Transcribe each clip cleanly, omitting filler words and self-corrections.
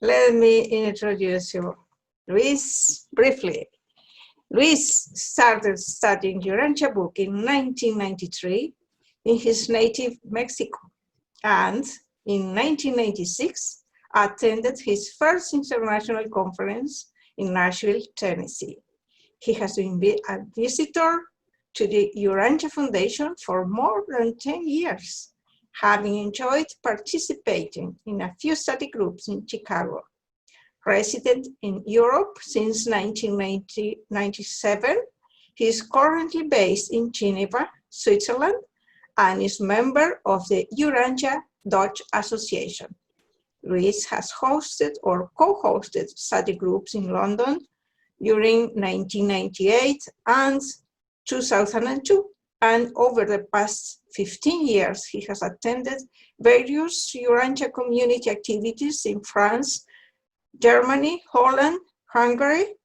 Let me introduce you, Luis, briefly. Luis started studying Urantia Book in 1993 in his native Mexico, and in 1996 attended his first international conference in Nashville, Tennessee. He has been a visitor to the Urantia Foundation for more than 10 years, having enjoyed participating in a few study groups in Chicago. Resident in Europe since 1997, he is currently based in Geneva, Switzerland, and is member of the Urantia Dutch Association. Luis has hosted or co-hosted study groups in London during 1998 and 2002, and over the past 15 years, he has attended various Urantia community activities in France, Germany, Holland, Hungary,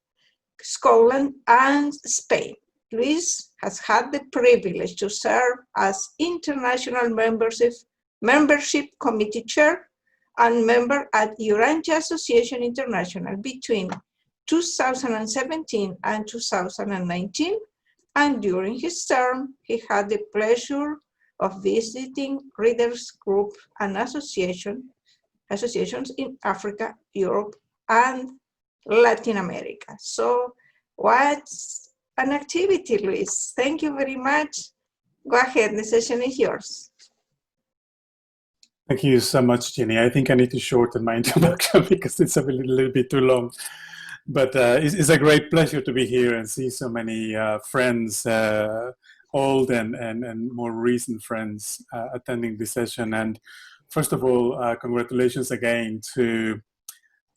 Scotland, and Spain. Luis has had the privilege to serve as International Membership Committee Chair and member at Urantia Association International between 2017 and 2019, and during his term, he had the pleasure of visiting readers group and associations in Africa, Europe, and Latin America. So what's an activity, Luis? Thank you very much. Go ahead, the session is yours. Thank you so much, Jenny. I think I need to shorten my introduction because it's a little bit too long. But it's a great pleasure to be here and see so many friends, old and more recent friends attending this session. And first of all, congratulations again to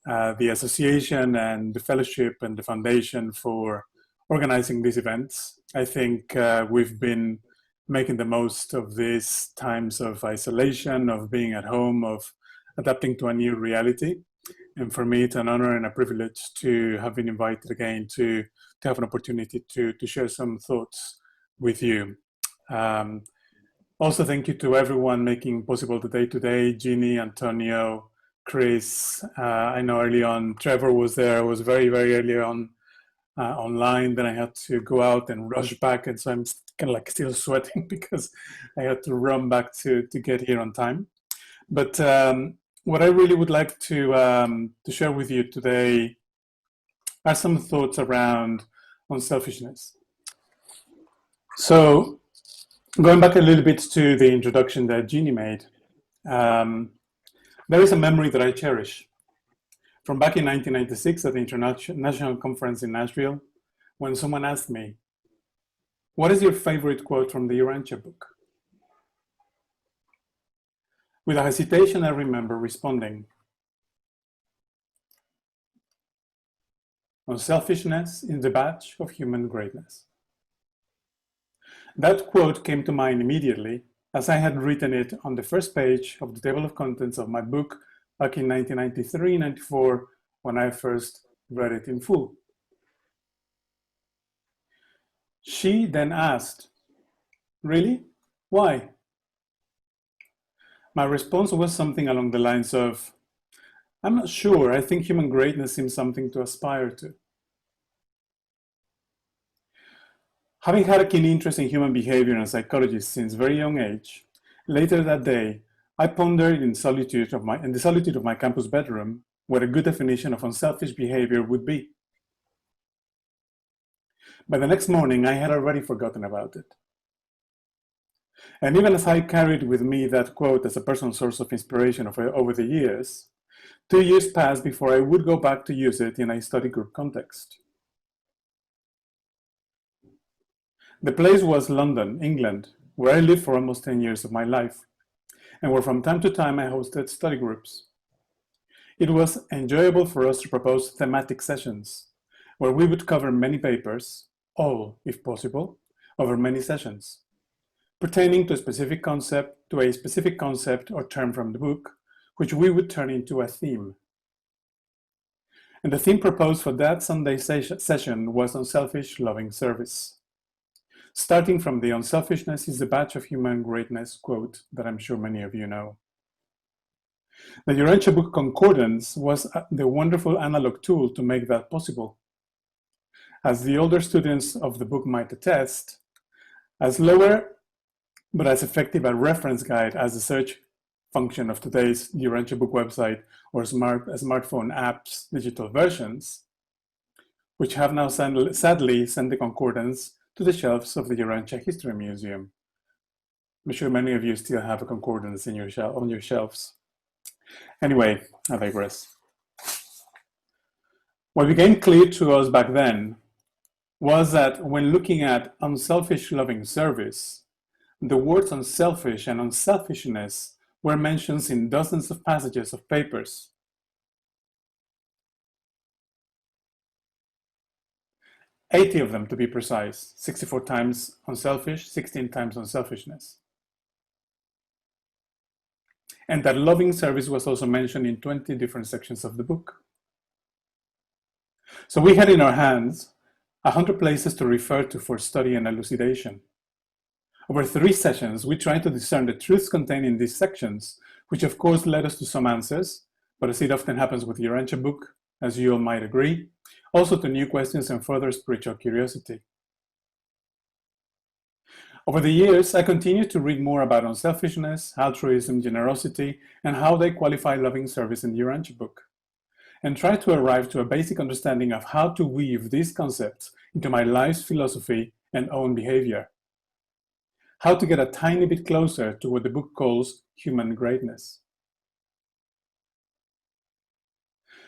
the association and the fellowship and the foundation for organizing these events. I think we've been making the most of these times of isolation, of being at home, of adapting to a new reality. And for me, it's an honor and a privilege to have been invited again to have an opportunity to share some thoughts with you. Also, thank you to everyone making possible the day today, Jeannie, Antonio, Chris. I know early on, Trevor was there. I was very, very early on online. Then I had to go out and rush back. And so I'm kind of like still sweating because I had to run back to get here on time. But what I really would like to share with you today are some thoughts around unselfishness. So going back a little bit to the introduction that Jeannie made, there is a memory that I cherish from back in 1996 at the International Conference in Nashville, when someone asked me, "What is your favorite quote from the Urantia book?" With a hesitation, I remember responding, "Unselfishness is the badge of human greatness." That quote came to mind immediately, as I had written it on the first page of the table of contents of my book back in 1993-94, when I first read it in full. She then asked, "Really? Why?" My response was something along the lines of, "I'm not sure. I think human greatness seems something to aspire to." Having had a keen interest in human behavior and psychology since a very young age, later that day, I pondered in the solitude of my campus bedroom what a good definition of unselfish behavior would be. By the next morning, I had already forgotten about it. And even as I carried with me that quote as a personal source of inspiration over the years, 2 years passed before I would go back to use it in a study group context. The place was London, England, where I lived for almost 10 years of my life, and where from time to time I hosted study groups. It was enjoyable for us to propose thematic sessions, where we would cover many papers, all, if possible, over many sessions, pertaining to a specific concept or term from the book, which we would turn into a theme. And the theme proposed for that Sunday session was unselfish loving service, starting from the "unselfishness is the badge of human greatness" quote that I'm sure many of you know. The Urantia Book Concordance was the wonderful analog tool to make that possible. As the older students of the book might attest, as lower but as effective a reference guide as the search function of today's Urantia Book website or smartphone apps digital versions, which have now sadly sent the concordance to the shelves of the Urantia History Museum. I'm sure many of you still have a concordance in on your shelves. Anyway, I digress. What became clear to us back then was that when looking at unselfish loving service, the words unselfish and unselfishness were mentioned in dozens of passages of papers. 80 of them to be precise, 64 times unselfish, 16 times unselfishness. And that loving service was also mentioned in 20 different sections of the book. So we had in our hands 100 places to refer to for study and elucidation. Over 3 sessions, we tried to discern the truths contained in these sections, which of course led us to some answers, but as it often happens with the Urantia book, as you all might agree, also to new questions and further spiritual curiosity. Over the years, I continued to read more about unselfishness, altruism, generosity, and how they qualify loving service in the Urantia book, and tried to arrive to a basic understanding of how to weave these concepts into my life's philosophy and own behavior. How to get a tiny bit closer to what the book calls human greatness.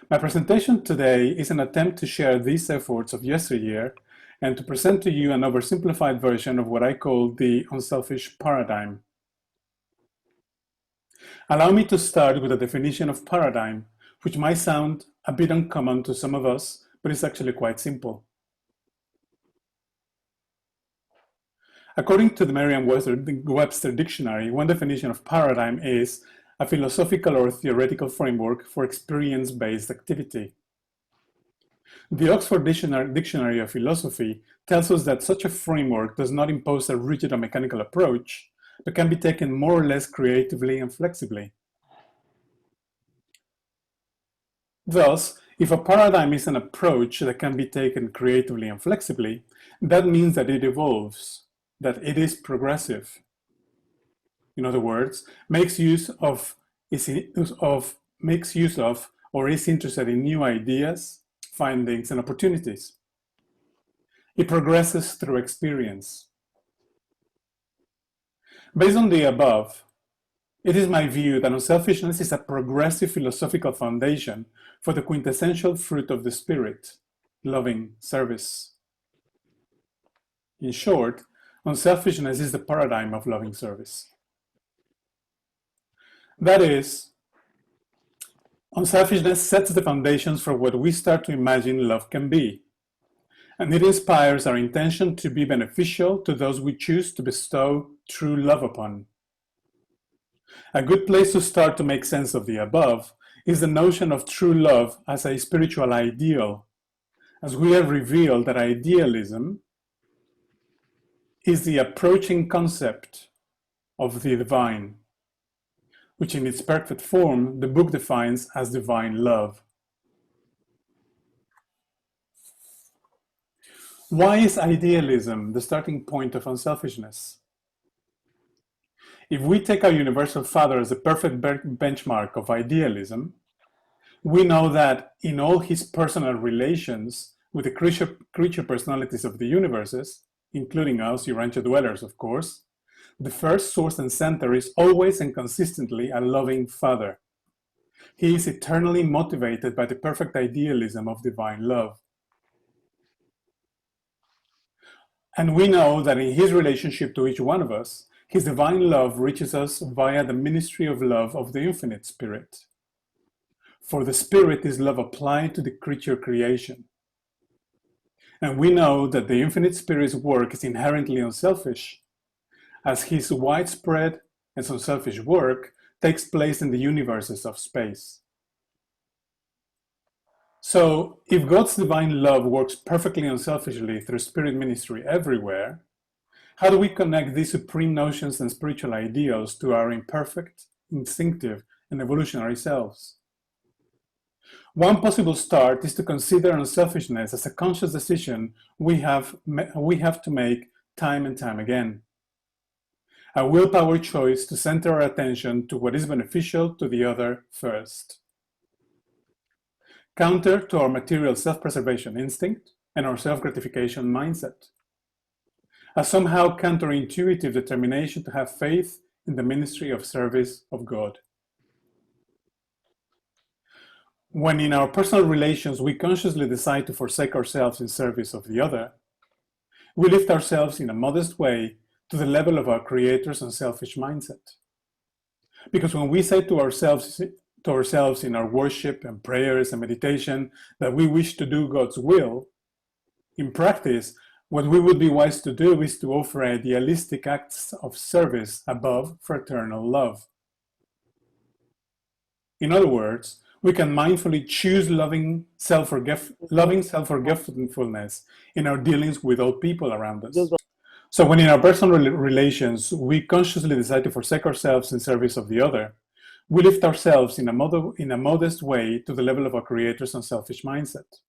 My presentation today is an attempt to share these efforts of yesteryear and to present to you an oversimplified version of what I call the unselfish paradigm. Allow me to start with a definition of paradigm, which might sound a bit uncommon to some of us, but it's actually quite simple. According to the Merriam-Webster dictionary, one definition of paradigm is a philosophical or theoretical framework for experience-based activity. The Oxford Dictionary of Philosophy tells us that such a framework does not impose a rigid or mechanical approach, but can be taken more or less creatively and flexibly. Thus, if a paradigm is an approach that can be taken creatively and flexibly, that means that it evolves, that it is progressive. In other words, makes use of or is interested in new ideas, findings, and opportunities. It progresses through experience. Based on the above, it is my view that unselfishness is a progressive philosophical foundation for the quintessential fruit of the spirit, loving service. In short, unselfishness is the paradigm of loving service. That is, unselfishness sets the foundations for what we start to imagine love can be, and it inspires our intention to be beneficial to those we choose to bestow true love upon. A good place to start to make sense of the above is the notion of true love as a spiritual ideal, as we have revealed that idealism is the approaching concept of the divine, which in its perfect form the book defines as divine love. Why is idealism the starting point of unselfishness? If we take our Universal Father as the perfect benchmark of idealism, we know that in all his personal relations with the creature personalities of the universes, including us, Urantia dwellers, of course, the first source and center is always and consistently a loving Father. He is eternally motivated by the perfect idealism of divine love. And we know that in his relationship to each one of us, his divine love reaches us via the ministry of love of the infinite Spirit. For the Spirit is love applied to the creature creation. And we know that the infinite Spirit's work is inherently unselfish, as his widespread and unselfish work takes place in the universes of space. So, if God's divine love works perfectly unselfishly through Spirit ministry everywhere, how do we connect these supreme notions and spiritual ideals to our imperfect, instinctive, and evolutionary selves. One possible start is to consider unselfishness as a conscious decision we have to make time and time again. A willpower choice to center our attention to what is beneficial to the other first. Counter to our material self-preservation instinct and our self-gratification mindset. A somehow counterintuitive determination to have faith in the ministry of service of God. When in our personal relations we consciously decide to forsake ourselves in service of the other, we lift ourselves in a modest way to the level of our Creator's unselfish mindset. Because when we say to ourselves in our worship and prayers and meditation that we wish to do God's will, in practice, what we would be wise to do is to offer idealistic acts of service above fraternal love. In other words, we can mindfully choose loving self-forgetfulness in our dealings with all people around us. So when in our personal relations, we consciously decide to forsake ourselves in service of the other, we lift ourselves in a modest way to the level of our Creator's unselfish mindset.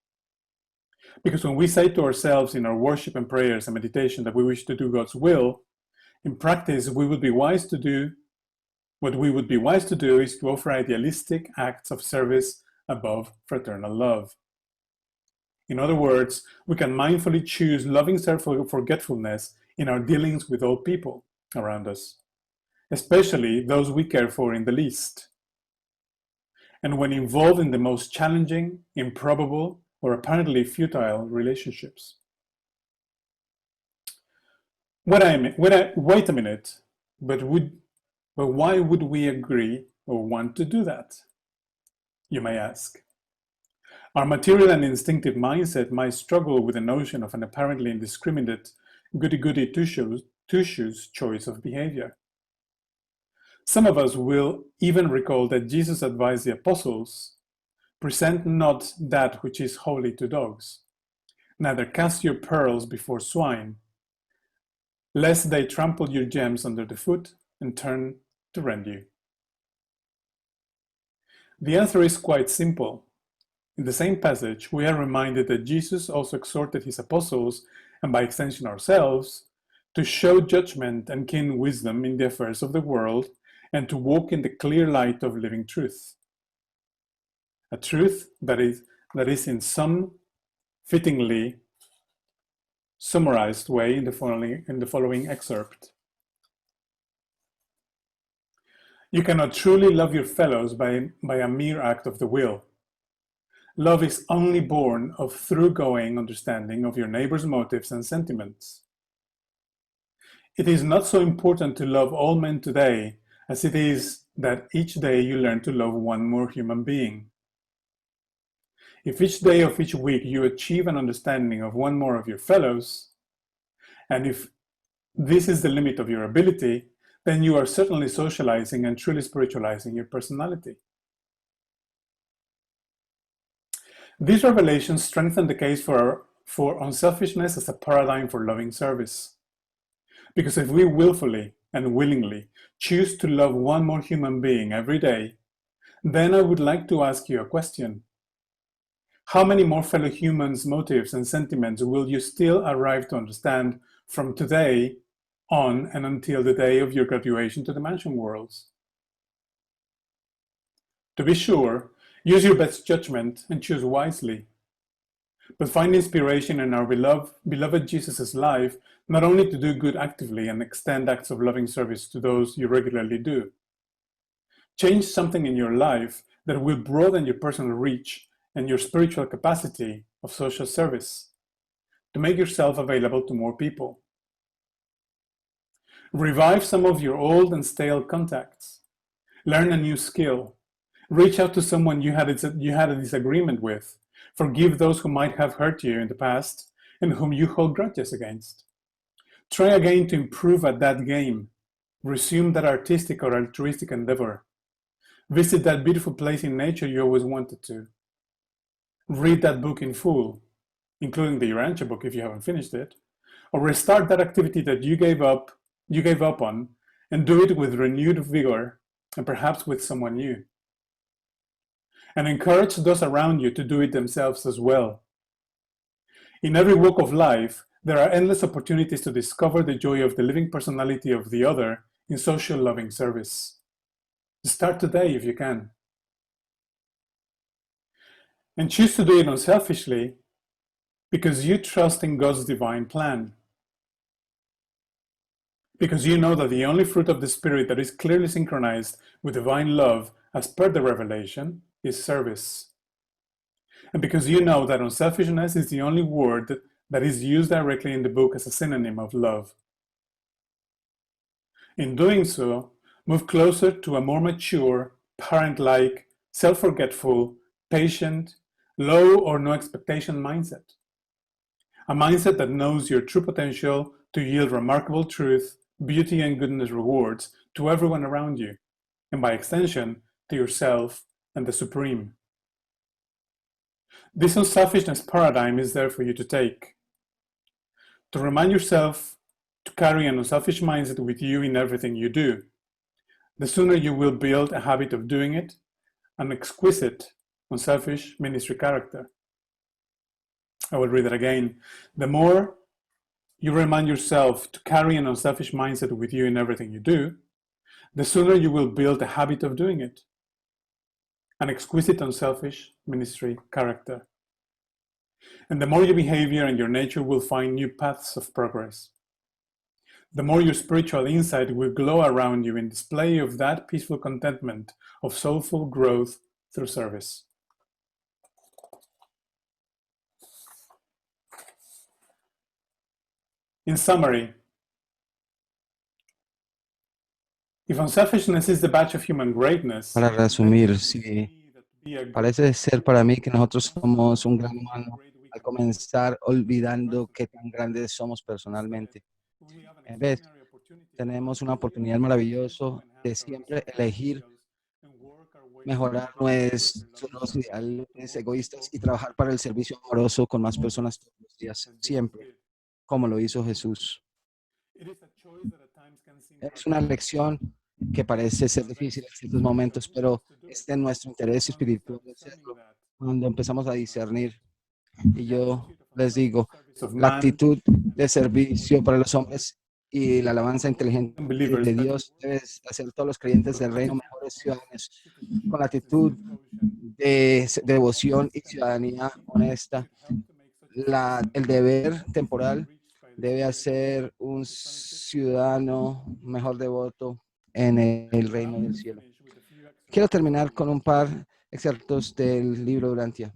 Because when we say to ourselves in our worship and prayers and meditation that we wish to do God's will, in practice, what we would be wise to do is to offer idealistic acts of service above fraternal love. In other words, we can mindfully choose loving self-forgetfulness in our dealings with all people around us, especially those we care for in the least. And when involved in the most challenging, improbable, or apparently futile relationships. Wait a minute, but why would we agree or want to do that? You may ask. Our material and instinctive mindset might struggle with the notion of an apparently indiscriminate goody-goody two-shoes choice of behavior. Some of us will even recall that Jesus advised the apostles, "Present not that which is holy to dogs, neither cast your pearls before swine, lest they trample your gems under the foot and turn to rend you." The answer is quite simple. In the same passage, we are reminded that Jesus also exhorted his apostles, and by extension ourselves, to show judgment and keen wisdom in the affairs of the world and to walk in the clear light of living truth. A truth that is in some fittingly summarized way in the following excerpt. You cannot truly love your fellows by a mere act of the will. Love is only born of thorough-going understanding of your neighbor's motives and sentiments. It is not so important to love all men today as it is that each day you learn to love one more human being. If each day of each week you achieve an understanding of one more of your fellows, and if this is the limit of your ability, then you are certainly socializing and truly spiritualizing your personality. These revelations strengthen the case for unselfishness as a paradigm for loving service. Because if we willfully and willingly choose to love one more human being every day, then I would like to ask you a question. How many more fellow humans' motives and sentiments will you still arrive to understand from today on and until the day of your graduation to the mansion worlds? To be sure, use your best judgment and choose wisely. But find inspiration in our beloved Jesus' life, not only to do good actively and extend acts of loving service to those you regularly do. Change something in your life that will broaden your personal reach and your spiritual capacity of social service, to make yourself available to more people. Revive some of your old and stale contacts. Learn a new skill. Reach out to someone you had a disagreement with. Forgive those who might have hurt you in the past and whom you hold grudges against. Try again to improve at that game. Resume that artistic or altruistic endeavor. Visit that beautiful place in nature you always wanted to. Read that book in full, including the Urantia book if you haven't finished it, or restart that activity that you gave up on, and do it with renewed vigor and perhaps with someone new. And encourage those around you to do it themselves as well. In every walk of life, there are endless opportunities to discover the joy of the living personality of the other in social loving service. Start today if you can. And choose to do it unselfishly because you trust in God's divine plan. Because you know that the only fruit of the Spirit that is clearly synchronized with divine love, as per the revelation, is service. And because you know that unselfishness is the only word that is used directly in the book as a synonym of love. In doing so, move closer to a more mature, parent-like, self-forgetful, patient, low or no expectation mindset. A mindset that knows your true potential to yield remarkable truth, beauty, and goodness rewards to everyone around you, and by extension, to yourself and the Supreme. This unselfishness paradigm is there for you to take. To remind yourself to carry an unselfish mindset with you in everything you do. The sooner you will build a habit of doing it, an exquisite, unselfish ministry character. I will read it again. The more you remind yourself to carry an unselfish mindset with you in everything you do, the sooner you will build a habit of doing it. An exquisite, unselfish ministry character. And the more your behavior and your nature will find new paths of progress. The more your spiritual insight will glow around you in display of that peaceful contentment of soulful growth through service. In summary, if unselfishness is the badge of human greatness, Para resumir, sí, parece ser para mí que nosotros somos un gran humano al comenzar olvidando qué tan grandes somos personalmente. En vez, tenemos una oportunidad maravillosa de siempre elegir mejorar nuestros ideales egoístas y trabajar para el servicio amoroso con más personas todos los días, siempre, como lo hizo Jesús. Es una lección que parece ser difícil en ciertos momentos, pero es en nuestro interés espiritual hacerlo cuando empezamos a discernir. Y yo les digo, la actitud de servicio para los hombres y la alabanza inteligente de Dios debe hacer todos los creyentes del reino mejores ciudadanos, con la actitud de devoción y ciudadanía honesta. El deber temporal debe hacer un ciudadano mejor devoto en el reino del cielo. Quiero terminar con un par excerptos del libro Urantia.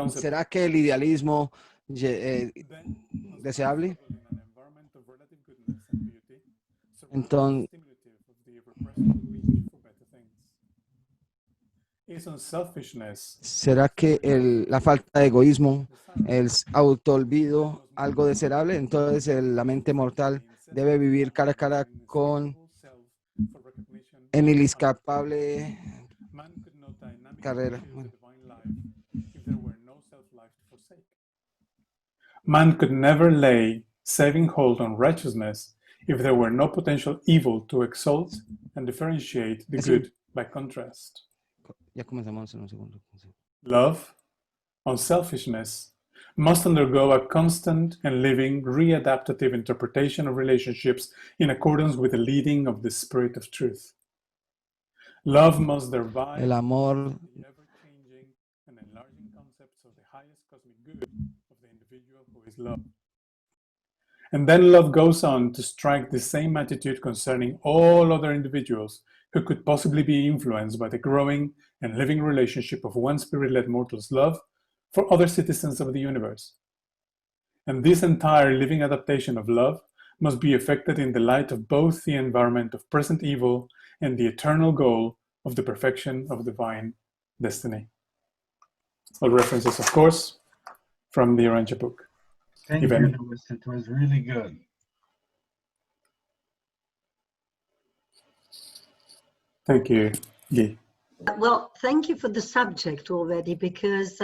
¿Será que el idealismo deseable? Entonces, ¿será que la falta de egoísmo, el autoolvido, algo deseable? Entonces la mente mortal debe vivir cara a cara con el inescapable carrera. Man could never lay saving hold on righteousness if there were no potential evil to exalt and differentiate the good by contrast. Ya comenzamos en un segundo. Love, unselfishness, must undergo a constant and living readaptative interpretation of relationships in accordance with the leading of the Spirit of Truth. Love must survive el amor, the ever-changing and enlarging concepts of the highest cosmic good of the individual who is loved. And then love goes on to strike the same attitude concerning all other individuals who could possibly be influenced by the growing and living relationship of one spirit-led mortal's love for other citizens of the universe. And this entire living adaptation of love must be effected in the light of both the environment of present evil and the eternal goal of the perfection of divine destiny. All references, of course, from the Urantia book. Thank you, Luis. It was really good. Thank you, Guy. Well, thank you for the subject already, because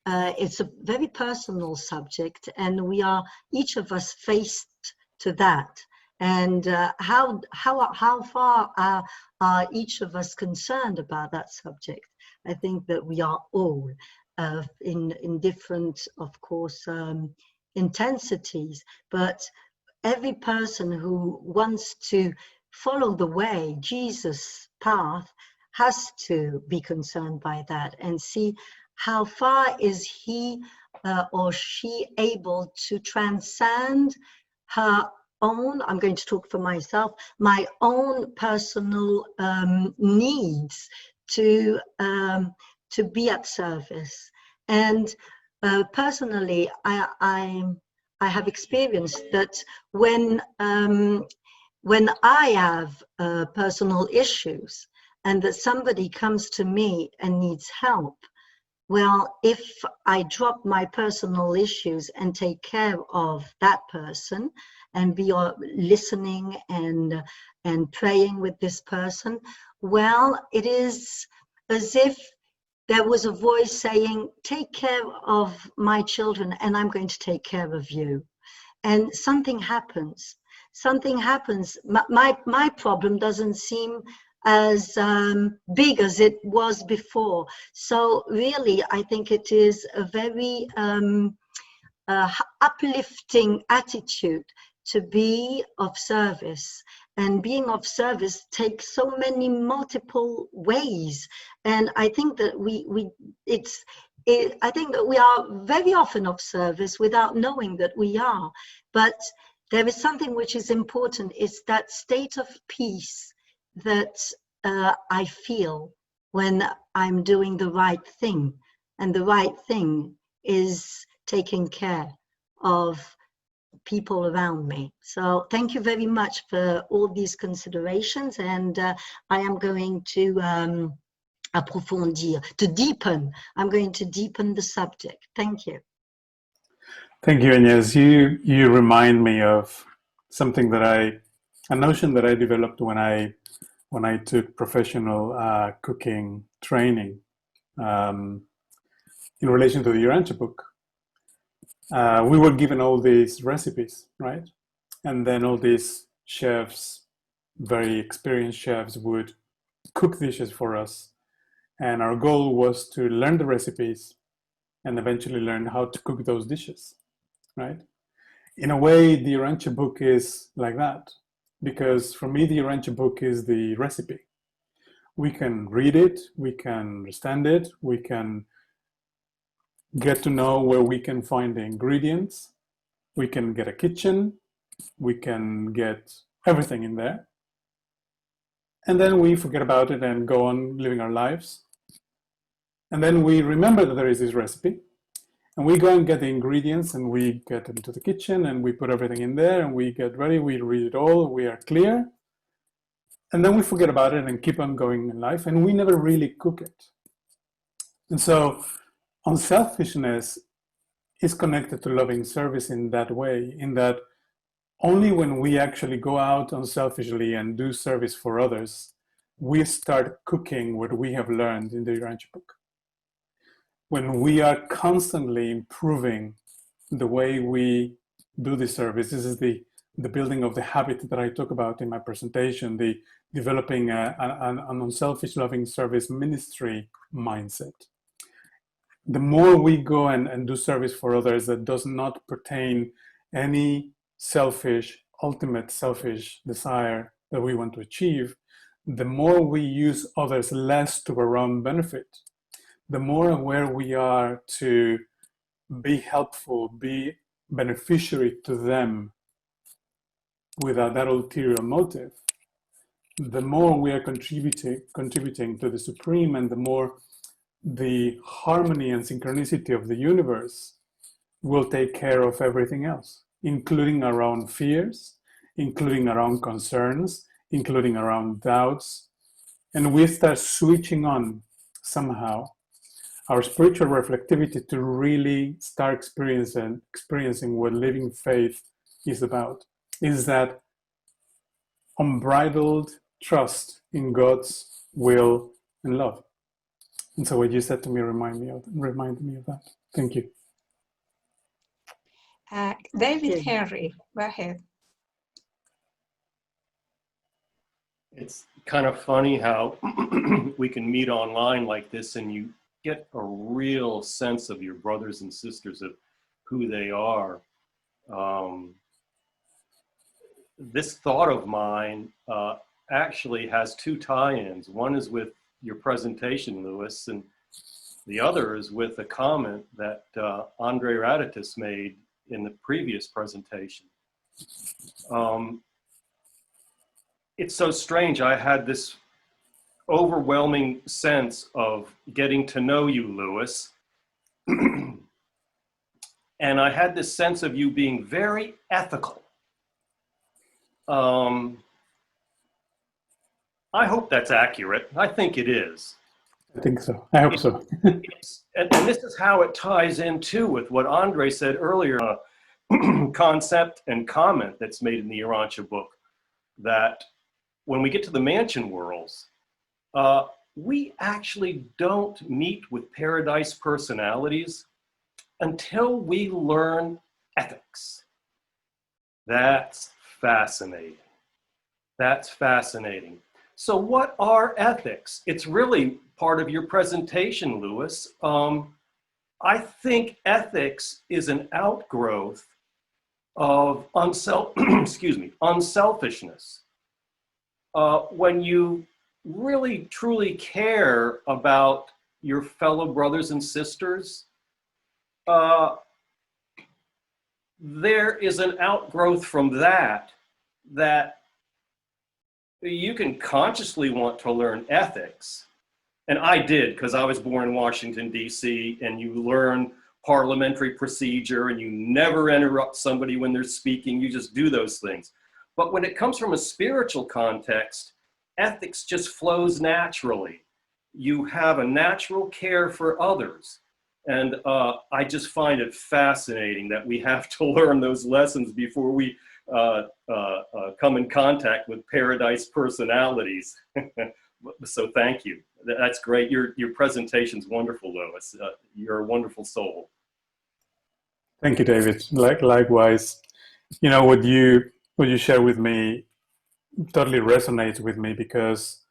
it's a very personal subject, and we are, each of us, faced to that. And how far are each of us concerned about that subject? I think that we are all in different, of course, intensities, but every person who wants to follow the way, Jesus' path, has to be concerned by that and see how far is he or she able to transcend her own, I'm going to talk for myself, my own personal needs to be at service. And personally, I have experienced that when I have personal issues and that somebody comes to me and needs help, well, if I drop my personal issues and take care of that person and be listening and praying with this person, well, it is as if there was a voice saying, take care of my children and I'm going to take care of you. And something happens. Something happens. My problem doesn't seem as big as it was before. So really, I think it is a very uplifting attitude to be of service. And being of service takes so many multiple ways. And I think that I think that we are very often of service without knowing that we are. But there is something which is important, is that state of peace that I feel when I'm doing the right thing. And the right thing is taking care of people around me. So thank you very much for all these considerations. And I am going to approfondir, to deepen. I'm going to deepen the subject. Thank you. Thank you, Agnes. You remind me of something that a notion that I developed when I took professional cooking training in relation to the Urantia book. We were given all these recipes, right? And then all these chefs, very experienced chefs, would cook dishes for us. And our goal was to learn the recipes and eventually learn how to cook those dishes, right? In a way, the Urantia book is like that, because for me, the Urantia book is the recipe. We can read it, we can understand it, we can get to know where we can find the ingredients, we can get a kitchen, we can get everything in there. And then we forget about it and go on living our lives. And then we remember that there is this recipe, and we go and get the ingredients, and we get into the kitchen, and we put everything in there, and we get ready, we read it all, we are clear. And then we forget about it and keep on going in life, and we never really cook it. And so unselfishness is connected to loving service in that way, in that only when we actually go out unselfishly and do service for others, we start cooking what we have learned in the Urantia book. When we are constantly improving the way we do the service, this is the building of the habit that I talk about in my presentation, the developing an unselfish loving service ministry mindset. The more we go and do service for others that does not pertain any selfish, ultimate selfish desire that we want to achieve, the more we use others less to our own benefit, the more aware we are to be helpful, be beneficiary to them without that ulterior motive, the more we are contributing to the Supreme, and the more the harmony and synchronicity of the universe will take care of everything else, including our own fears, including our own concerns, including our own doubts. And we start switching on somehow our spiritual reflectivity to really start experiencing what living faith is about, is that unbridled trust in God's will and love. And so what you said to me reminded me of that. Thank you. David Henry, go ahead. It's kind of funny how we can meet online like this and you get a real sense of your brothers and sisters, of who they are. This thought of mine actually has two tie-ins. One is with your presentation, Louis, and the other is with a comment that Andre Raditis made in the previous presentation. It's so strange. I had this overwhelming sense of getting to know you, Louis. And I had this sense of you being very ethical. I hope that's accurate. I think it is. I think so. I hope so. And this is how it ties in too with what Andre said earlier, concept and comment that's made in the Urantia book, that when we get to the mansion worlds, we actually don't meet with paradise personalities until we learn ethics. That's fascinating. That's fascinating. So what are ethics? It's really part of your presentation, Louis. I think ethics is an outgrowth of unselfishness. When you really truly care about your fellow brothers and sisters, there is an outgrowth from that you can consciously want to learn ethics. And I did, because I was born in Washington, D.C., and you learn parliamentary procedure and you never interrupt somebody when they're speaking. You just do those things. But when it comes from a spiritual context, ethics just flows naturally. You have a natural care for others. And I just find it fascinating that we have to learn those lessons before we come in contact with paradise personalities. So thank you. That's great. Your presentation's wonderful, Louis. You're a wonderful soul. Thank you, David. Likewise, you know, what you share with me totally resonates with me, because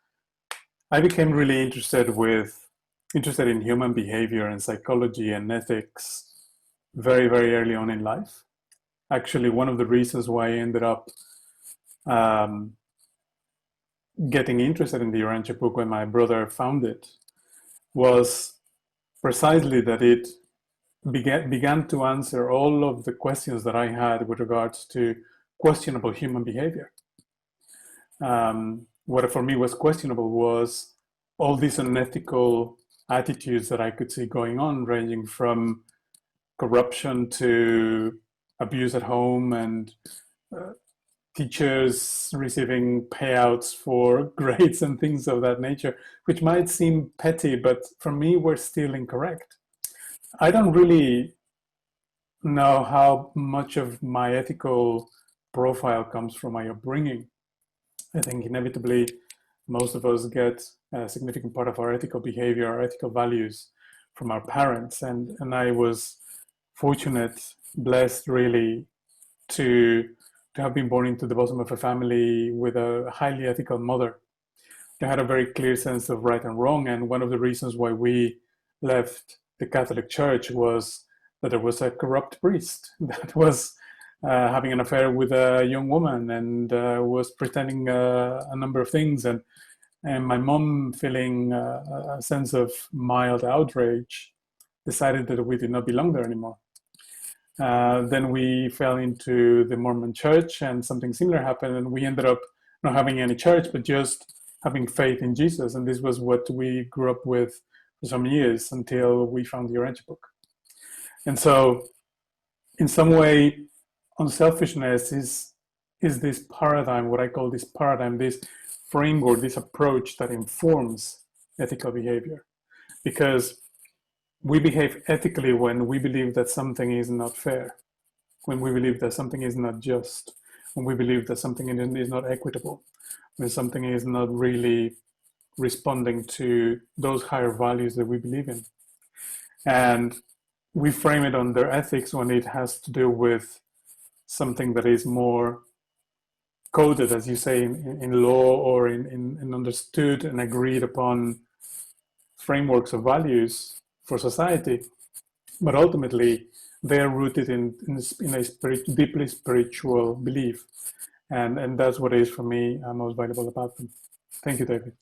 I became really interested in human behavior and psychology and ethics very, very early on in life. Actually, one of the reasons why I ended up getting interested in the Urantia book when my brother found it was precisely that it began to answer all of the questions that I had with regards to questionable human behavior. What for me was questionable was all these unethical attitudes that I could see going on, ranging from corruption to abuse at home and teachers receiving payouts for grades and things of that nature, which might seem petty, but for me were still incorrect. I don't really know how much of my ethical profile comes from my upbringing. I think inevitably most of us get a significant part of our ethical behavior, our ethical values from our parents. And I was fortunate, blessed really, to have been born into the bosom of a family with a highly ethical mother. They had a very clear sense of right and wrong. And one of the reasons why we left the Catholic Church was that there was a corrupt priest that was having an affair with a young woman and was pretending a number of things. And my mom, feeling a sense of mild outrage, decided that we did not belong there anymore. Then we fell into the Mormon church and something similar happened, and we ended up not having any church, but just having faith in Jesus. And this was what we grew up with for some years until we found the Urantia book. And so in some way, unselfishness is this paradigm, what I call this paradigm, this framework, this approach that informs ethical behavior. Because we behave ethically when we believe that something is not fair, when we believe that something is not just, when we believe that something is not equitable, when something is not really responding to those higher values that we believe in. And we frame it under ethics when it has to do with something that is more coded, as you say, in law or in understood and agreed upon frameworks of values for society, but ultimately they are rooted in a deeply spiritual belief, and that's what is for me most valuable about them. Thank you, David.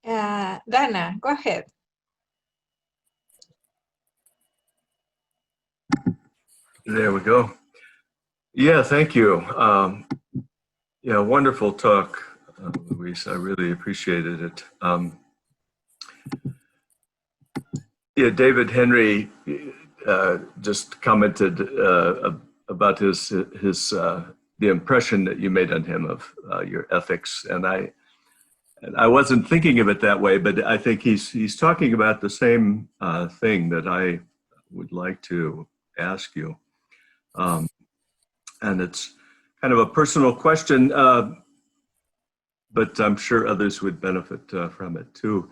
Dana, go ahead. There we go. Yeah, thank you. Yeah, wonderful talk, Luis. I really appreciated it. Yeah, David Henry just commented about the impression that you made on him of your ethics, and I wasn't thinking of it that way, but I think he's talking about the same thing that I would like to ask you, and it's kind of a personal question, but I'm sure others would benefit from it too.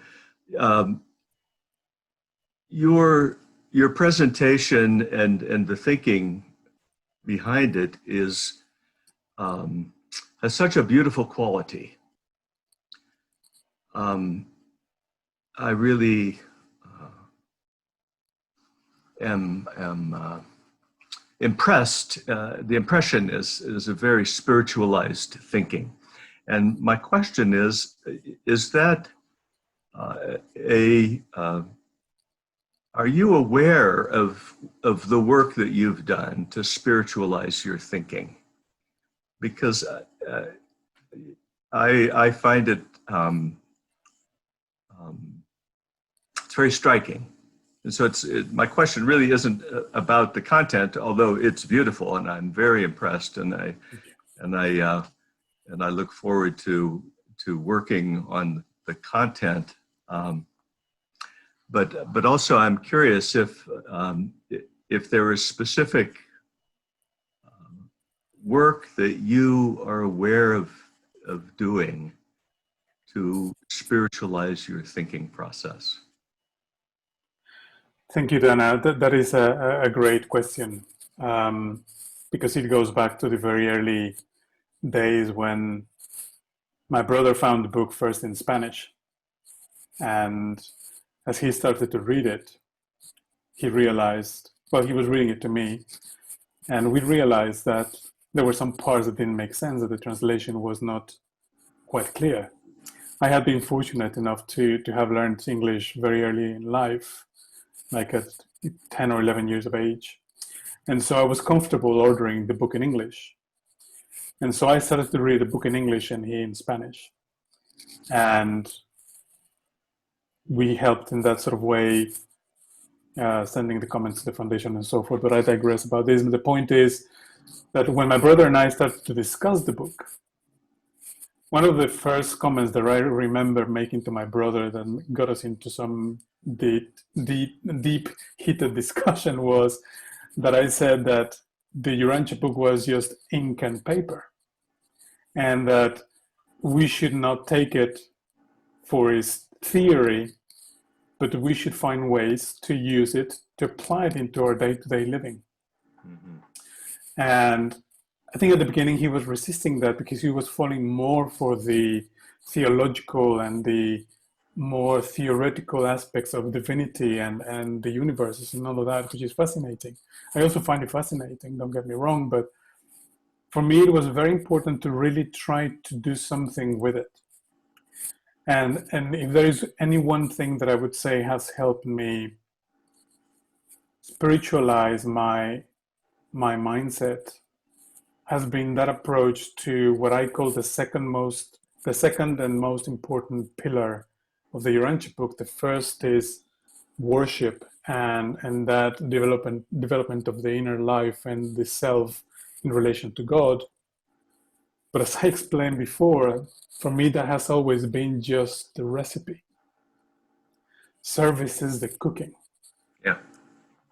Your presentation and the thinking behind it has such a beautiful quality. I really am impressed. The impression is a very spiritualized thinking, and my question is that are you aware of the work that you've done to spiritualize your thinking? Because I find it it's very striking, and so my question really isn't about the content, although it's beautiful and I'm very impressed, and I look forward to working on the content. But also I'm curious if there is specific work that you are aware of doing to spiritualize your thinking process. Thank you, Dana. That is a great question, because it goes back to the very early days when my brother found the book first in Spanish, and as he started to read it, he realized, well, he was reading it to me, and we realized that there were some parts that didn't make sense, that the translation was not quite clear. I had been fortunate enough to have learned English very early in life, like at 10 or 11 years of age. And so I was comfortable ordering the book in English. And so I started to read the book in English and he in Spanish. And we helped in that sort of way, sending the comments to the foundation and so forth. But I digress about this. And the point is that when my brother and I started to discuss the book, one of the first comments that I remember making to my brother that got us into some deep heated discussion was that I said that the Urantia book was just ink and paper, and that we should not take it for its theory, but we should find ways to use it, to apply it into our day-to-day living. Mm-hmm. And I think at the beginning he was resisting that because he was falling more for the theological and the more theoretical aspects of divinity and the universes and all of that, which is fascinating. I also find it fascinating, don't get me wrong, but for me it was very important to really try to do something with it. And if there is any one thing that I would say has helped me spiritualize my mindset, has been that approach to what I call the second and most important pillar of the Urantia book. The first is worship and that development of the inner life and the self in relation to God. But as I explained before, for me that has always been just the recipe. Service is the cooking. Yeah.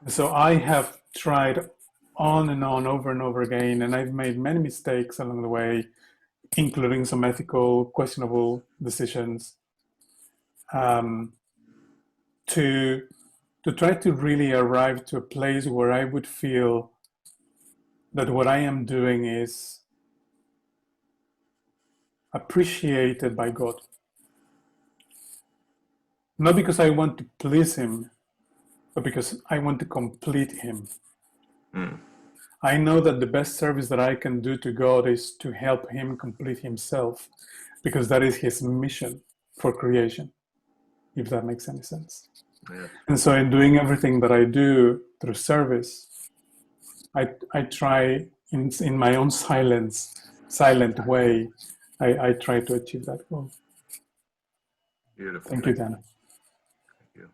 So I have tried on and on, over and over again, and I've made many mistakes along the way, including some ethical, questionable decisions, to try to really arrive to a place where I would feel that what I am doing is appreciated by God. Not because I want to please him, but because I want to complete him. Mm. I know that the best service that I can do to God is to help him complete himself, because that is his mission for creation, if that makes any sense. Yeah. And so in doing everything that I do through service, I try in my own silent way, I try to achieve that goal. Beautiful. Thank you, Dana. Thank you.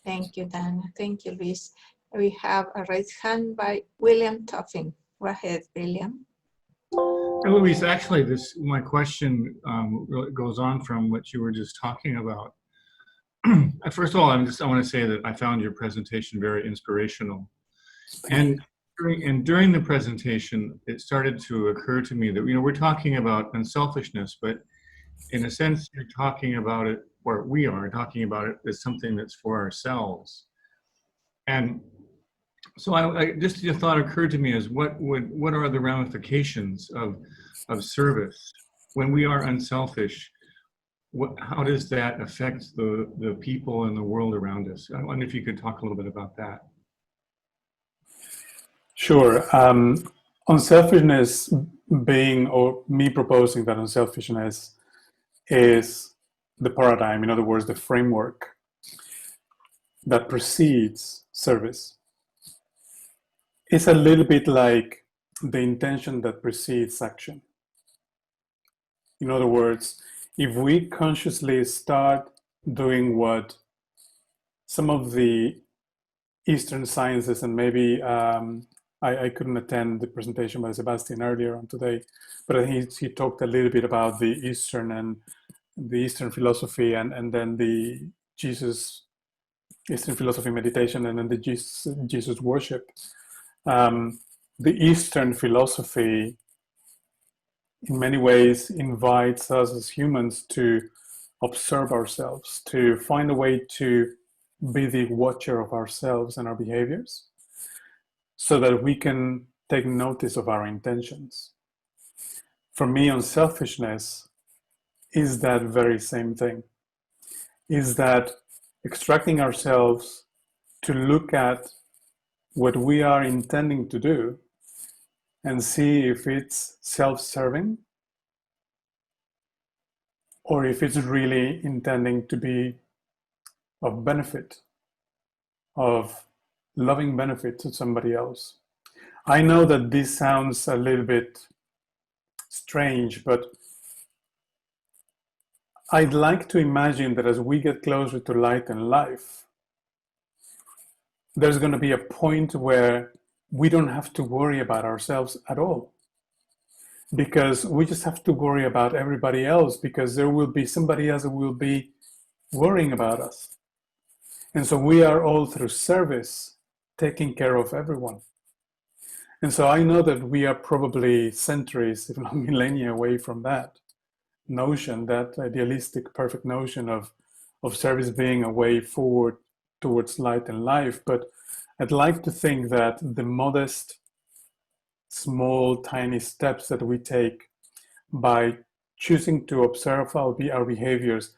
Thank you, Dana. Thank you, Luis. We have a raised hand by William Toffin. Go ahead, William. Hey, Luis, actually, my question really goes on from what you were just talking about. First of all, I want to say that I found your presentation very inspirational. And during the presentation, it started to occur to me that, we're talking about unselfishness, but in a sense, you're talking about it, or we are talking about it as something that's for ourselves. And so just a thought occurred to me is what are the ramifications of service when we are unselfish? How does that affect the people and the world around us? I wonder if you could talk a little bit about that. Sure. Unselfishness being, or me proposing that unselfishness is the paradigm, in other words, the framework that precedes service. It's a little bit like the intention that precedes action. In other words, if we consciously start doing what some of the Eastern sciences, and maybe I couldn't attend the presentation by Sebastian earlier on today, but I think he talked a little bit about the Eastern philosophy, and then the Eastern philosophy meditation, and then the Jesus worship. The Eastern philosophy in many ways invites us as humans to observe ourselves, to find a way to be the watcher of ourselves and our behaviors, so that we can take notice of our intentions. For me, unselfishness is that very same thing, is that extracting ourselves to look at what we are intending to do and see if it's self-serving or if it's really intending to be of benefit, of loving benefit to somebody else. I know that this sounds a little bit strange, but I'd like to imagine that as we get closer to light and life, there's going to be a point where we don't have to worry about ourselves at all, because we just have to worry about everybody else, because there will be somebody else who will be worrying about us. And so we are all, through service, taking care of everyone. And so I know that we are probably centuries, if not millennia, away from that notion, that idealistic, perfect notion of service being a way forward towards light and life. But I'd like to think that the modest, small, tiny steps that we take by choosing to observe our behaviors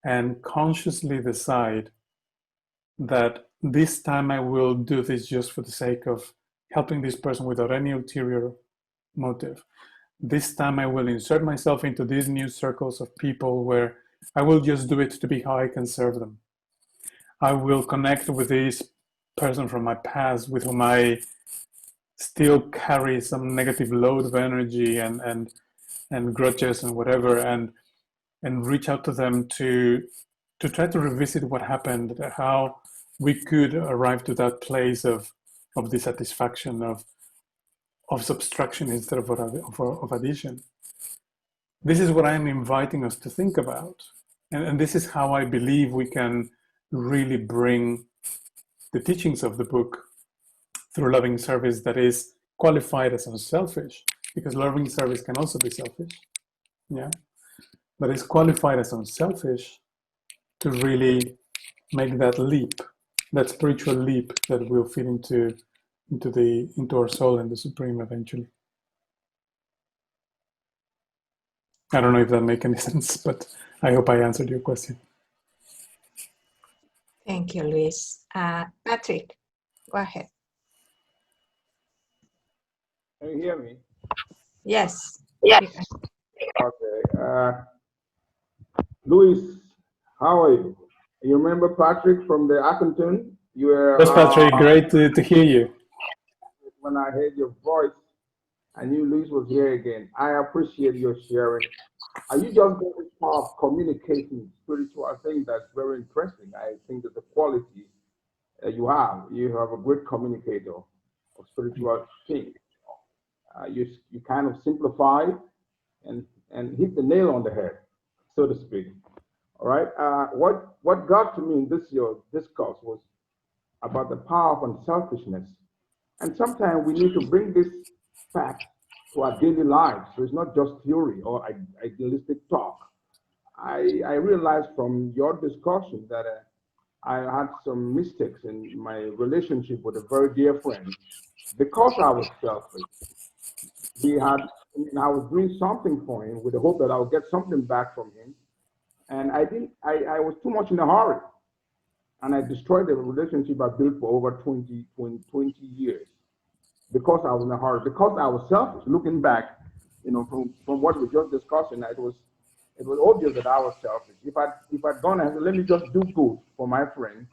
and consciously decide that this time I will do this just for the sake of helping this person without any ulterior motive. This time I will insert myself into these new circles of people where I will just do it to be how I can serve them. I will connect with this person from my past with whom I still carry some negative load of energy and grudges and whatever, and reach out to them to try to revisit what happened, how we could arrive to that place of dissatisfaction, of subtraction instead of addition. This is what I'm inviting us to think about. And this is how I believe we can really bring the teachings of the book through loving service that is qualified as unselfish, because loving service can also be selfish, yeah, but it's qualified as unselfish to really make that leap, that spiritual leap that will fit into our soul and the Supreme eventually. I don't know if that makes any sense, but I hope I answered your question. Thank you, Luis. Patrick, go ahead. Can you hear me? Yes. Okay. Luis, how are you? You remember Patrick from the Accountant? You were. Yes, Patrick, great to hear you. When I heard your voice, I knew Luis was here again. I appreciate your sharing. You just got this part of communicating spiritual. I think that's very interesting. I think that the quality you have a great communicator of spiritual things. You kind of simplify and hit the nail on the head, so to speak. All right. What got to me in this your discourse was about the power of unselfishness, and sometimes we need to bring this fact to our daily lives. So it's not just theory or idealistic talk. I realized from your discussion that I had some mistakes in my relationship with a very dear friend because I was selfish. I was doing something for him with the hope that I would get something back from him. And I was too much in a hurry. And I destroyed the relationship I built for over 20 years because I was in a hurry, because I was selfish. Looking back, from what we just discussed, it was obvious that I was selfish. If I'd gone and said, let me just do good for my friend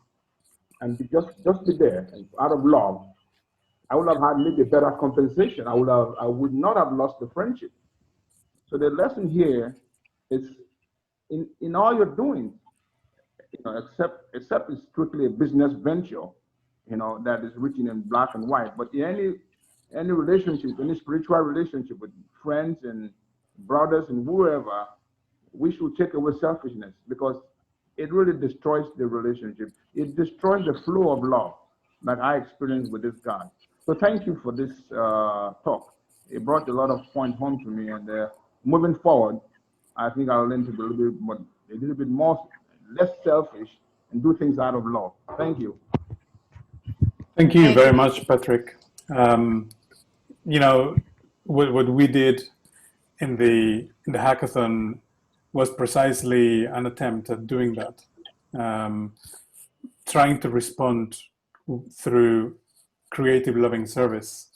and just be there and out of love, I would have had maybe a better compensation. I would not have lost the friendship. So the lesson here is in all you're doing, except it's strictly a business venture, that is written in black and white. But in any relationship, any spiritual relationship with friends and brothers and whoever, we should take away selfishness because it really destroys the relationship. It destroys the flow of love that I experienced with this guy. So thank you for this talk. It brought a lot of points home to me, and moving forward, I think I'll learn to be a little bit more, less selfish, and do things out of love. Thank you. Thank you very much, Patrick. What we did in the hackathon was precisely an attempt at doing that, trying to respond through creative loving service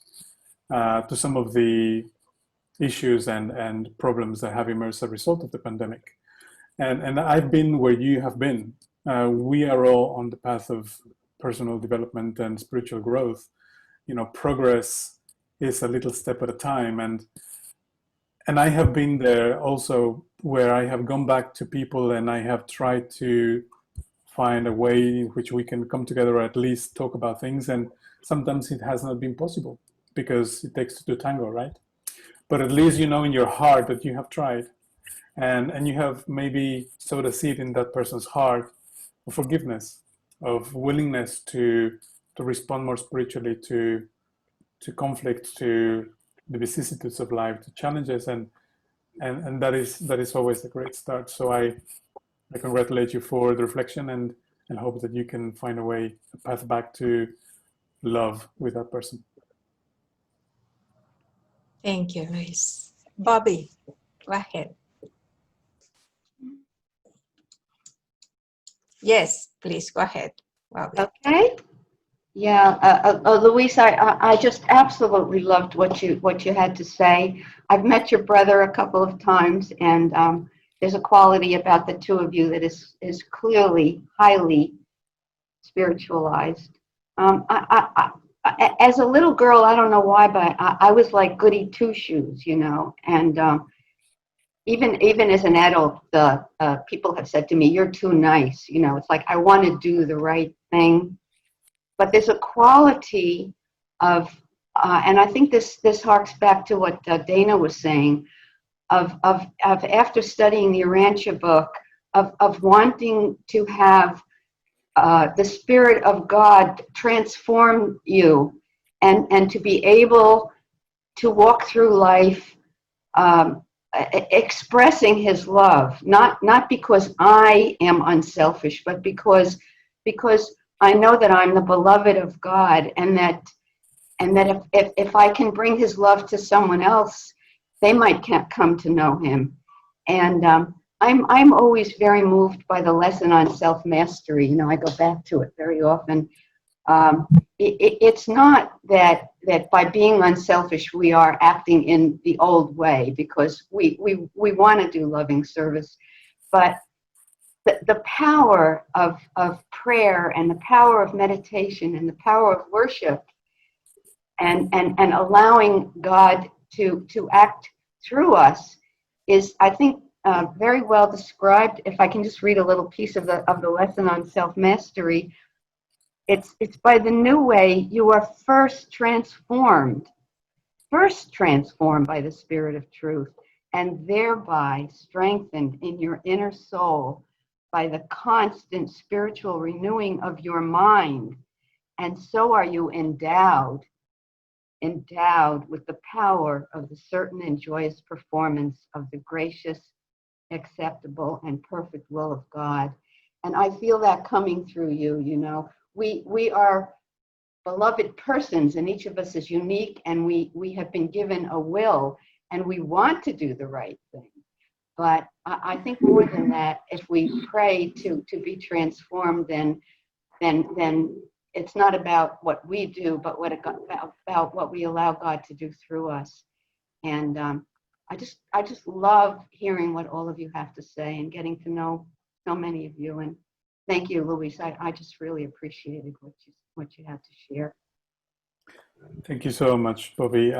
to some of the issues and problems that have emerged as a result of the pandemic. And I've been where you have been. We are all on the path of personal development and spiritual growth. Progress is a little step at a time. And I have been there also where I have gone back to people and I have tried to find a way in which we can come together or at least talk about things. And sometimes it has not been possible because it takes two to tango, right? But at least in your heart that you have tried and you have maybe sowed a seed in that person's heart of forgiveness, of willingness to respond more spiritually to conflict, to the vicissitudes of life, to challenges, and that is always a great start. So I congratulate you for the reflection and hope that you can find a path back to love with that person. Thank you, Luis. Bobby, go ahead. Yes, please go ahead, Bobby. Okay. Yeah, Luis, I just absolutely loved what you had to say. I've met your brother a couple of times, and there's a quality about the two of you that is clearly highly spiritualized. As a little girl, I don't know why, but I was like goody two shoes, and even as an adult, people have said to me, "You're too nice." It's like I want to do the right thing. But there's a quality of, and I think this harks back to what Dana was saying, of after studying the Urantia book, of wanting to have the Spirit of God transform you, and to be able to walk through life expressing His love, not because I am unselfish, but because I know that I'm the beloved of God, and that if I can bring His love to someone else, they might come to know Him. And I'm always very moved by the lesson on self-mastery. You know, I go back to it very often. It's not that by being unselfish we are acting in the old way, because we want to do loving service, but the power of prayer and the power of meditation and the power of worship and allowing God to act through us is, I think, very well described. If I can just read a little piece of the lesson on self-mastery. It's by the new way you are first transformed by the Spirit of truth, and thereby strengthened in your inner soul by the constant spiritual renewing of your mind. And so are you endowed with the power of the certain and joyous performance of the gracious, acceptable, and perfect will of God. And I feel that coming through you, you know. We are beloved persons, and each of us is unique, and we have been given a will, and we want to do the right thing. But I think more than that, if we pray to be transformed, then it's not about what we do, but about what we allow God to do through us. And I just love hearing what all of you have to say and getting to know so many of you. And thank you, Luis. I just really appreciated what you had to share. Thank you so much, Bobby.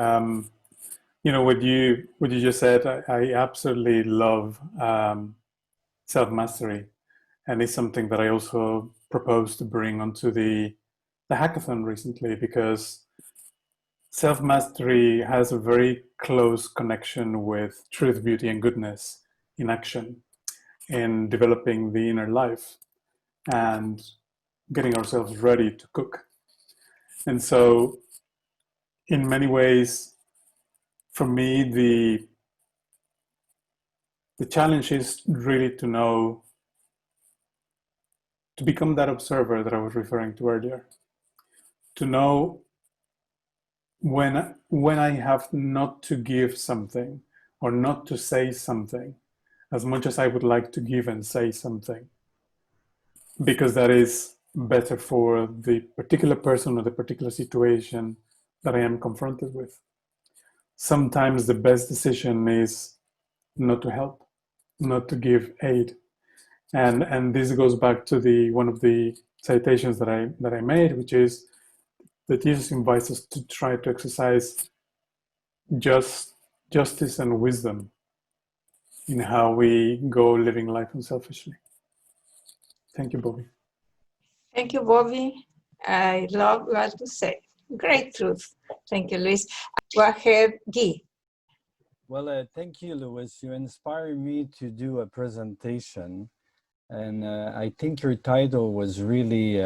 You know, what you just said, I absolutely love self-mastery, and it's something that I also proposed to bring onto the hackathon recently, because self-mastery has a very close connection with truth, beauty, and goodness in action, in developing the inner life and getting ourselves ready to cook. And so, in many ways, for me, the challenge is really to know, to become that observer that I was referring to earlier, to know when I have not to give something or not to say something as much as I would like to give and say something, because that is better for the particular person or the particular situation that I am confronted with. Sometimes the best decision is not to help, not to give aid. And this goes back to one of the citations that I made, which is that Jesus invites us to try to exercise justice and wisdom in how we go living life unselfishly. Thank you, Bobby. Thank you, Bobby. I love what you say. Great truth. Thank you, Luis. Go ahead, Guy. Well, thank you, Luis. You inspired me to do a presentation. And I think your title was really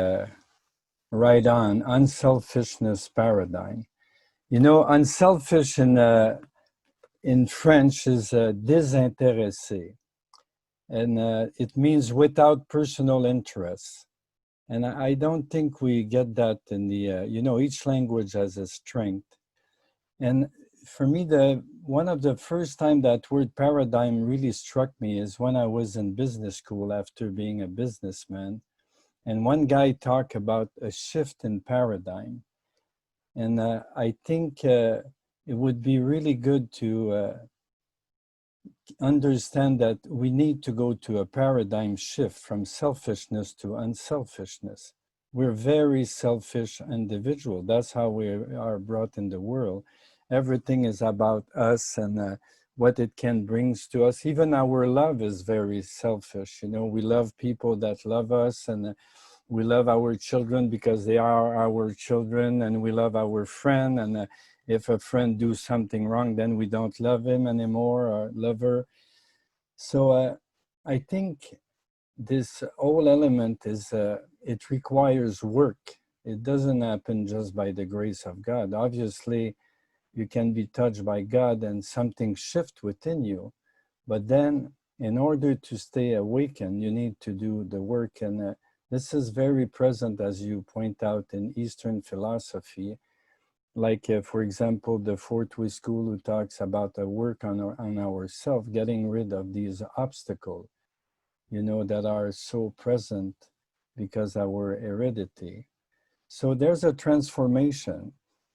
right on, Unselfishness Paradigm. You know, unselfish in French is désintéressé. And it means without personal interest. And I don't think we get that in the, you know, each language has a strength. And for me, one of the first time that word paradigm really struck me is when I was in business school after being a businessman. And one guy talked about a shift in paradigm. And I think it would be really good to understand that we need to go to a paradigm shift from selfishness to unselfishness. We're very selfish individual. That's how we are brought in the world. Everything is about us and what it can bring to us. Even our love is very selfish. You know, we love people that love us, and we love our children because they are our children, and we love our friend. And if a friend do something wrong, then we don't love him anymore or love her. So I think this whole element is, it requires work. It doesn't happen just by the grace of God. Obviously, you can be touched by God and something shift within you. But then in order to stay awakened, you need to do the work. And this is very present, as you point out, in Eastern philosophy. like for example, the Fourth Way School, who talks about the work on ourselves, getting rid of these obstacles, you know, that are so present because of our heredity. So there's a transformation,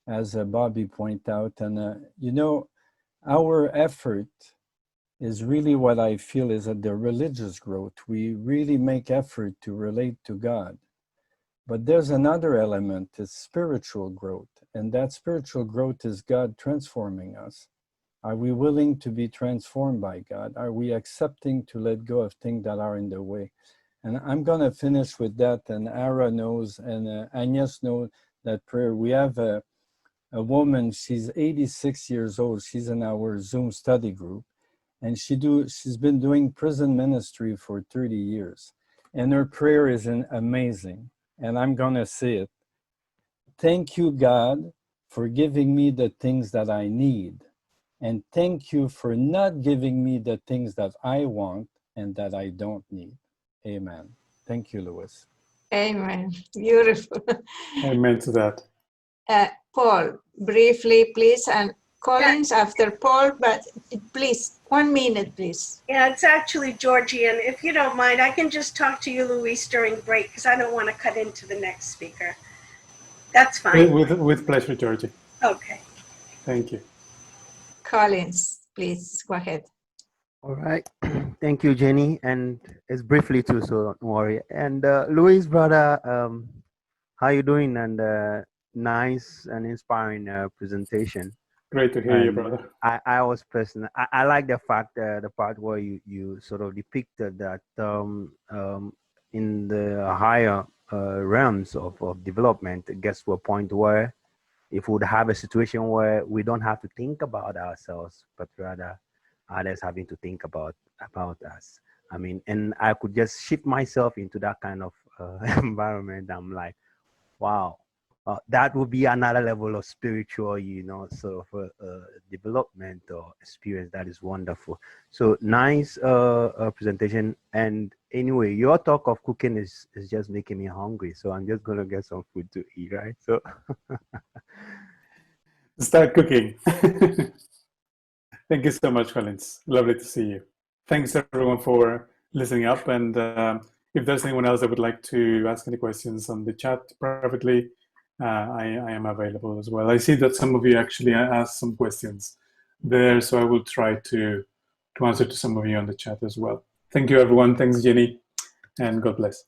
as Bobby pointed out, and you know, our effort is really what I feel is the religious growth. We really make effort to relate to God. But there's another element, is spiritual growth. And that spiritual growth is God transforming us. Are we willing to be transformed by God? Are we accepting to let go of things that are in the way? And I'm going to finish with that. And Ara knows, and Agnes knows that prayer. We have a woman, she's 86 years old. She's in our Zoom study group. And she's been doing prison ministry for 30 years. And her prayer is amazing. And I'm going to say it. Thank you, God, for giving me the things that I need. And thank you for not giving me the things that I want and that I don't need. Amen. Thank you, Louis. Amen. Beautiful. Amen to that. Paul, briefly, please, and Collins after Paul, but please, 1 minute, please. Yeah, it's actually Georgian. If you don't mind, I can just talk to you, Luis, during break, because I don't want to cut into the next speaker. That's fine. With pleasure, Georgie. Okay. Thank you. Collins, please, go ahead. All right. Thank you, Jenny. And it's briefly too, so don't worry. And Luis, brother, how you doing? And nice and inspiring presentation. Great to hear you, brother. I was personally, I like the fact, the part where you sort of depicted that in the higher realms of development, it gets to a point where if we would have a situation where we don't have to think about ourselves, but rather others having to think about us. I mean, and I could just shift myself into that kind of environment. I'm like, wow. That would be another level of spiritual, you know, sort of development or experience that is wonderful. So nice presentation. And anyway, your talk of cooking is just making me hungry. So I'm just going to get some food to eat, right? So start cooking. Thank you so much, Collins. Lovely to see you. Thanks everyone for listening up. And if there's anyone else that would like to ask any questions on the chat privately, I am available as well. I see that some of you actually asked some questions there, so I will try to answer to some of you on the chat as well. Thank you, everyone. Thanks, Jenny, and God bless.